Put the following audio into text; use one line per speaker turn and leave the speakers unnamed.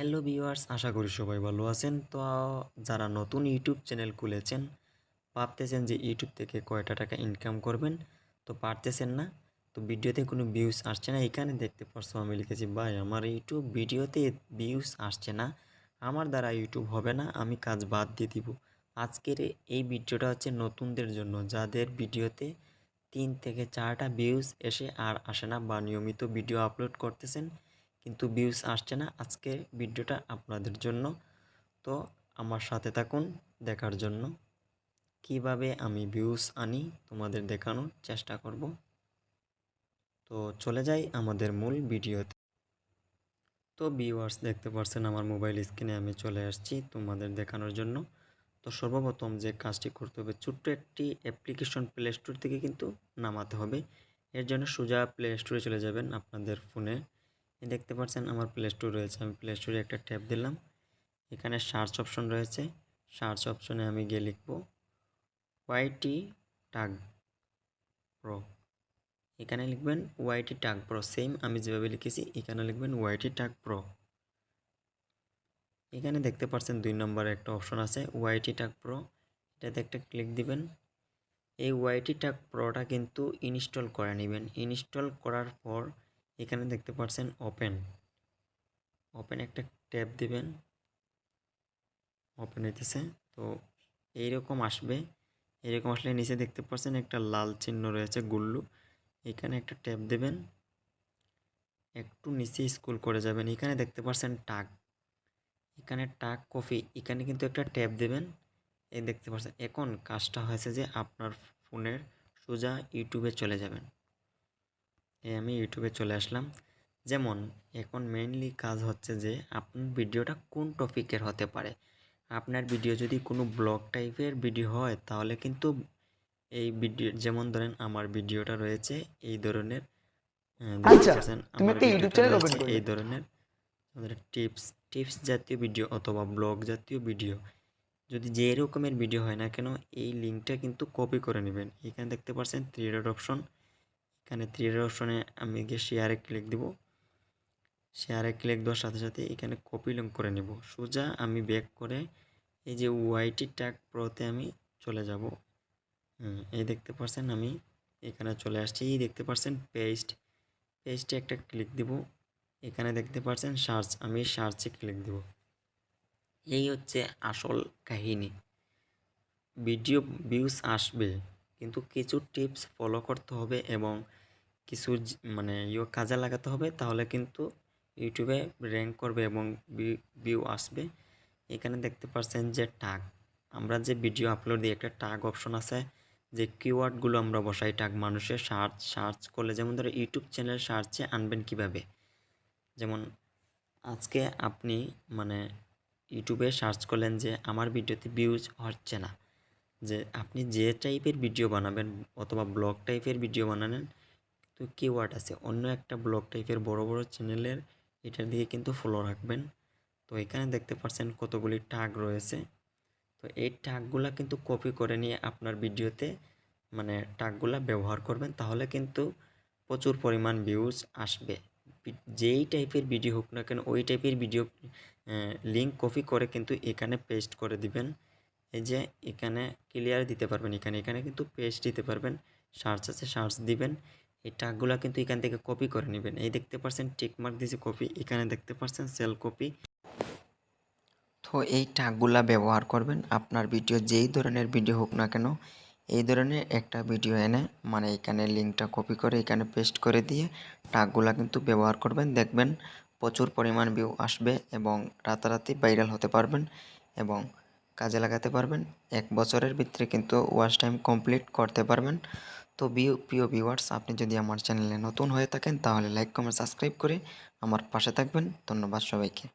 Hello viewers, আশা করি সবাই ভালো আছেন। তো যারা নতুন ইউটিউব চ্যানেল খুলেছেন, ভাবতেছেন যে ইউটিউব থেকে কয়টা টাকা ইনকাম করবেন, তো পারতেছেন না। তো ভিডিওতে কোনো ভিউজ আসছে না। এখানে দেখতে পারছো আমি লিখেছি, ভাই আমার ইউটিউব ভিডিওতে ভিউজ আসছে না, আমার দ্বারা ইউটিউব হবে না, আমি কাজ বাদ দিয়ে দিব। আজকের এই ভিডিওটা হচ্ছে নতুনদের জন্য, যাদের ভিডিওতে 3 থেকে 4টা ভিউজ এসে আর আসে না, বা নিয়মিত ভিডিও আপলোড করতেছেন কিন্তু ভিউজ আসছে না। আজকে ভিডিওটা আপনাদের জন্য। তো আমার সাথে থাকুন দেখার জন্য কিভাবে আমি ভিউজ আনি, তোমাদের দেখানোর চেষ্টা করব। তো চলে যাই আমাদের মূল ভিডিওতে। তো ভিউয়ার্স, দেখতে পাচ্ছেন আমার মোবাইল স্ক্রিনে আমি চলে আসছি তোমাদের দেখানোর জন্য। তো সর্বপ্রথম যে কাজটি করতে হবে, ছোট্ট একটি অ্যাপ্লিকেশন প্লে স্টোর থেকে কিন্তু নামাতে হবে। এর জন্য সোজা প্লে স্টোরে চলে যাবেন আপনাদের ফোনে। দেখতে পাচ্ছেন আমার প্লে স্টোর রয়েছে, আমি প্লে স্টোরে একটা ট্যাপ দিলাম। এখানে সার্চ অপশন রয়েছে, সার্চ অপশনে আমি গিয়ে লিখব ওয়াইটি টাগ প্রো। এখানে লিখবেন ওয়াইটি টাগ প্রো, সেম আমি যেভাবে লিখেছি এখানে লিখবেন ওয়াইটি টাগ প্রো। এখানে দেখতে পাচ্ছেন 2 নম্বরে একটা অপশন আছে ওয়াইটি টাগ প্রো, এটাতে একটা ক্লিক দিবেন। এই ওয়াইটি টাগ প্রোটা কিন্তু ইনস্টল করে নেবেন। ইনস্টল করার পর এখানে দেখতে পাচ্ছেন ওপেন একটা ট্যাপ দিবেন। ওপেন হইতেছে। তো এইরকম আসবে। এরকম আসলে নিচে দেখতে পাচ্ছেন একটা লাল চিহ্ন রয়েছে গুল্লু, এখানে একটা ট্যাপ দেবেন। একটু নিচে স্ক্রল করে যাবেন, এখানে দেখতে পাচ্ছেন টাগ, এখানে টাগ কপি, এখানে কিন্তু একটা ট্যাপ দেবেন। এই দেখতে পাচ্ছেন এখন কাজটা হয়েছে যে আপনার ফোনের সোজা ইউটিউবে চলে যাবেন। আমি ইউটিউবে চলে আসলাম। যেমন এখন মেইনলি কাজ হচ্ছে যে আপনার ভিডিওটা কোন টপিকের হতে পারে। আপনার ভিডিও যদি কোনো ব্লগ টাইপের ভিডিও হয় তাহলে কিন্তু এই ভিডিও, যেমন ধরেন আমার ভিডিওটা রয়েছে এই ধরনের, দেখতে
আচ্ছা,
পাচ্ছেন
তুমি
আমার
একটা ইউটিউব
ভিডিওটা
চ্যানেল ওপেন
রয়েছে
করলে।
এই ধরনের। আমাদের টিপস টিপস জাতীয় ভিডিও অথবা ব্লগ জাতীয় ভিডিও, যদি যে রকমের ভিডিও হয় না কেন, এই লিঙ্কটা কিন্তু কপি করে নেবেন। এখানে দেখতে পাচ্ছেন 3 ডট অপশন, এখানে 3 ডট অপশনে আমি গিয়ে শেয়ারে ক্লিক দিব। শেয়ারে ক্লিক দেওয়ার সাথে সাথে এখানে কপি লিঙ্ক করে নেব। সোজা আমি ব্যাক করে এই যে ওয়াইটি ট্যাগ প্রোতে আমি চলে যাব। এই দেখতে পাচ্ছেন আমি এখানে চলে আসছি। এই দেখতে পাচ্ছেন পেস্টে একটা ক্লিক দিব। এখানে দেখতে পাচ্ছেন সার্চ, আমি সার্চে ক্লিক দিব। এই হচ্ছে আসল কাহিনী। ভিডিও ভিউজ আসবে, কিন্তু কিছু টিপস ফলো করতে হবে এবং কিছু মানে কাজে লাগাতে হবে, তাহলে কিন্তু ইউটিউবে র্যাঙ্ক করবে এবং ভিউ আসবে। এখানে দেখতে পাচ্ছেন যে টাগ, আমরা যে ভিডিও আপলোড দিই একটা টাগ অপশন আছে, যে কিওয়ার্ডগুলো আমরা বসাই টাগ মানুষের সার্চ করলে, যেমন ধরো ইউটিউব চ্যানেল সার্চে আনবেন কিভাবে। যেমন আজকে আপনি মানে ইউটিউবে সার্চ করলেন যে আমার ভিডিওতে ভিউজ হচ্ছে না, যে আপনি যে টাইপের ভিডিও বানাবেন অথবা ব্লগ টাইপের ভিডিও বানাবেন, তো কিওয়ার্ড আছে অন্য একটা ব্লগ টাইপের বড় বড় চ্যানেলের, এটার দিকে কিন্তু ফলো রাখবেন। তো এখানে দেখতে পাচ্ছেন কতগুলি টাগ রয়েছে। তো এই টাগগুলা কিন্তু কপি করে নিয়ে আপনার ভিডিওতে মানে টাগগুলা ব্যবহার করবেন, তাহলে কিন্তু প্রচুর পরিমাণ ভিউজ আসবে। যেই টাইপের ভিডিও হোক না কেন ওই টাইপের ভিডিও লিঙ্ক কপি করে কিন্তু এখানে পেস্ট করে দিবেন। এই যে এখানে ক্লিয়ার দিতে পারবেন, এখানে এখানে কিন্তু পেস্ট দিতে পারবেন। সার্চ আছে, সার্চ দিবেন। এই টাগগুলা কিন্তু এখান থেকে কপি করে নেবেন। এই দেখতে পাচ্ছেন টিকমার্ক দিয়েছে কপি, এখানে দেখতে পাচ্ছেন সেল কপি। তো এই টাগগুলা ব্যবহার করবেন আপনার ভিডিও যেই ধরনের ভিডিও হোক না কেন, এই ধরনের একটা ভিডিও এনে মানে এখানে লিঙ্কটা কপি করে এখানে পেস্ট করে দিয়ে টাগগুলা কিন্তু ব্যবহার করবেন, দেখবেন প্রচুর পরিমাণ ভিউ আসবে এবং রাতারাতি ভাইরাল হতে পারবেন এবং কাজে লাগাতে পারবেন। 1 বছরের ভিতরে কিন্তু ওয়াচ টাইম কমপ্লিট করতে পারবেন। তো প্রিয় ভিউয়ার্স, আপনি যদি আমার চ্যানেলে নতুন হয়ে থাকেন তাহলে লাইক কমেন্ট সাবস্ক্রাইব করে আমার পাশে থাকবেন। ধন্যবাদ সবাইকে।